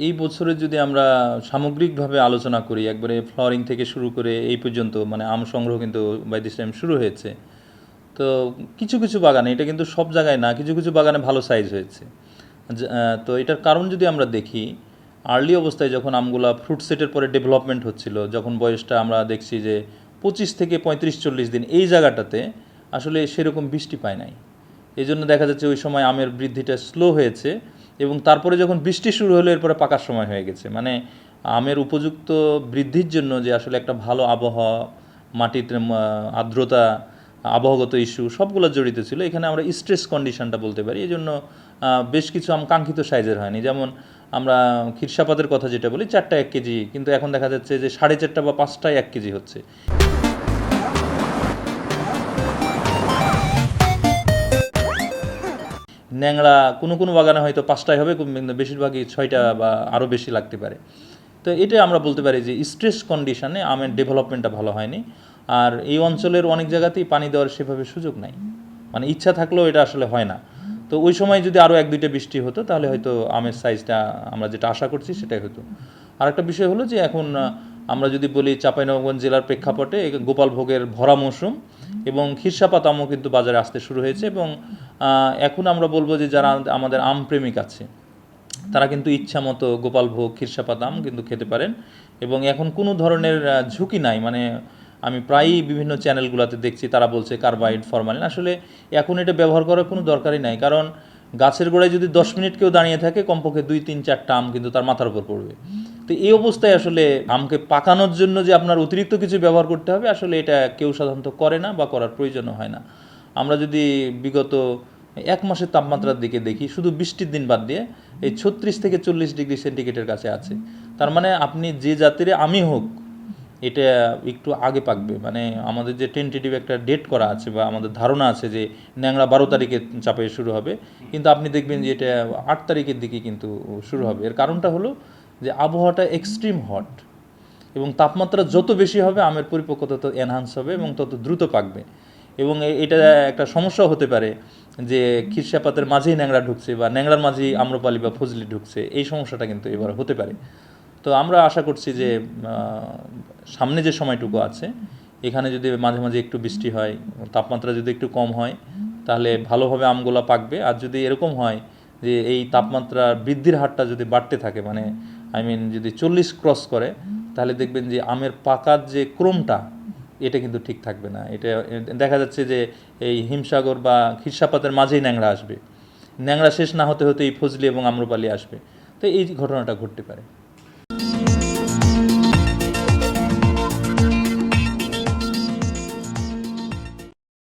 এই বছরে যদি আমরা সামগ্রিকভাবে আলোচনা করি, একবারে ফ্লাওয়ারিং থেকে শুরু করে এই পর্যন্ত মানে আম সংগ্রহ কিন্তু বাই দিস টাইম শুরু হয়েছে। তো কিছু কিছু বাগানে, এটা কিন্তু সব জায়গায় না, কিছু কিছু বাগানে ভালো সাইজ হয়েছে। তো এটার কারণ যদি আমরা দেখি, আর্লি অবস্থায় যখন আমগুলা ফ্রুট সেটের পরে ডেভেলপমেন্ট হচ্ছিল, যখন বয়সটা আমরা দেখছি যে 25 থেকে 35-40 দিন, এই জায়গাটাতে আসলে সেরকম বৃষ্টি পায় নাই। এই জন্য দেখা যাচ্ছে ওই সময় আমের বৃদ্ধিটা স্লো হয়েছে, এবং তারপরে যখন বৃষ্টি শুরু হলো এরপরে পাকার সময় হয়ে গেছে। মানে আমের উপযুক্ত বৃদ্ধির জন্য যে আসলে একটা ভালো আবহাওয়া, মাটিতে আর্দ্রতা, আবহাওয়াগত ইস্যু সবগুলো জড়িত ছিল। এখানে আমরা স্ট্রেস কন্ডিশনটা বলতে পারি। এই জন্য বেশ কিছু আম কাঙ্ক্ষিত সাইজের হয়নি। যেমন আমরা ক্ষীরসাপাতের কথা যেটা বলি, 4টা 1 কেজি, কিন্তু এখন দেখা যাচ্ছে যে 4.5টা বা 5টায় 1 কেজি হচ্ছে। ন্যাংড়া কোনো কোনো বাগানে হয়তো 5টায় হবে, কিন্তু বেশিরভাগই 6টা বা আরও বেশি লাগতে পারে। তো এটা আমরা বলতে পারি যে স্ট্রেস কন্ডিশনে আমের ডেভেলপমেন্টটা ভালো হয়নি। আর এই অঞ্চলের অনেক জায়গাতেই পানি দেওয়ার সেভাবে সুযোগ নাই, মানে ইচ্ছা থাকলেও এটা আসলে হয় না। তো ওই সময় যদি আরও 1-2টা বৃষ্টি হতো তাহলে হয়তো আমের সাইজটা আমরা যেটা আশা করছি সেটাই হতো। আরেকটা বিষয় হলো যে এখন আমরা যদি বলি চাঁপাইনবাবগঞ্জ জেলার প্রেক্ষাপটে গোপালভোগের ভরা মৌসুম, এবং ক্ষীরসাপাত আমও কিন্তু বাজারে আসতে শুরু হয়েছে। এবং এখন আমরা বলবো যে যারা আমাদের আম প্রেমিক আছে তারা কিন্তু ইচ্ছা মতো গোপালভোগ, ক্ষীরসাপাত আম কিন্তু খেতে পারেন। এবং এখন কোনো ধরনের ঝুঁকি নাই। মানে আমি প্রায়ই বিভিন্ন চ্যানেলগুলোতে দেখছি তারা বলছে কার্বাইড, ফরমালিন। আসলে এখন এটা ব্যবহার করার কোনো দরকারই নাই, কারণ গাছের গোড়ায় যদি 10 মিনিট কেউ দাঁড়িয়ে থাকে কমপক্ষে 2-3-4টা আম কিন্তু তার মাথার উপর পড়বে। তো এই অবস্থায় আসলে আমকে পাকানোর জন্য যে আপনার অতিরিক্ত কিছু ব্যবহার করতে হবে, আসলে এটা কেউ সাধারণত করে না বা করার প্রয়োজনও হয় না। আমরা যদি বিগত 1 মাসের তাপমাত্রার দিকে দেখি, শুধু বৃষ্টির দিন বাদ দিয়ে এই 36 থেকে 40 ডিগ্রি সেন্টিগ্রেডের কাছে আছে। তার মানে আপনি যে জাতের আমি হোক, এটা একটু আগে পাকবে। মানে আমাদের যে টেন্টেটিভ একটা ডেট করা আছে বা আমাদের ধারণা আছে যে ন্যাংরা 12 তারিখে চাপে শুরু হবে, কিন্তু আপনি দেখবেন যে এটা 8 তারিখের দিকে কিন্তু শুরু হবে। এর কারণটা হলো যে আবহাওয়াটা এক্সট্রিম হট, এবং তাপমাত্রা যত বেশি হবে আমের পরিপক্কতা তত এনহান্স হবে এবং তত দ্রুত পাকবে। এবং এটা একটা সমস্যাও হতে পারে যে ক্ষীরসাপাতের মাঝেই ন্যাংরা ঢুকছে বা ন্যাংরার মাঝেই আম্রপালি বা ফজলি ঢুকছে, এই সমস্যাটা কিন্তু এবার হতে পারে। তো আমরা আশা করছি যে সামনে যে সময়টুকু আছে এখানে যদি মাঝে মাঝে একটু বৃষ্টি হয়, তাপমাত্রা যদি একটু কম হয়, তাহলে ভালোভাবে আমগুলো পাকবে। আর যদি এরকম হয় যে এই তাপমাত্রা বৃদ্ধির হারটা যদি বাড়তে থাকে, মানে যদি 40 ক্রস করে, তাহলে দেখবেন যে আমের পাকার যে ক্রমটা এটা কিন্তু ঠিক থাকবে না। এটা দেখা যাচ্ছে যে এই হিমসাগর বা ক্ষীরসাপাতের মাঝেই ন্যাংরা আসবে, ন্যাংরা শেষ না হতে হতে এই ফজলি এবং আম্রপালি আসবে। তো এই ঘটনাটা ঘটতে পারে।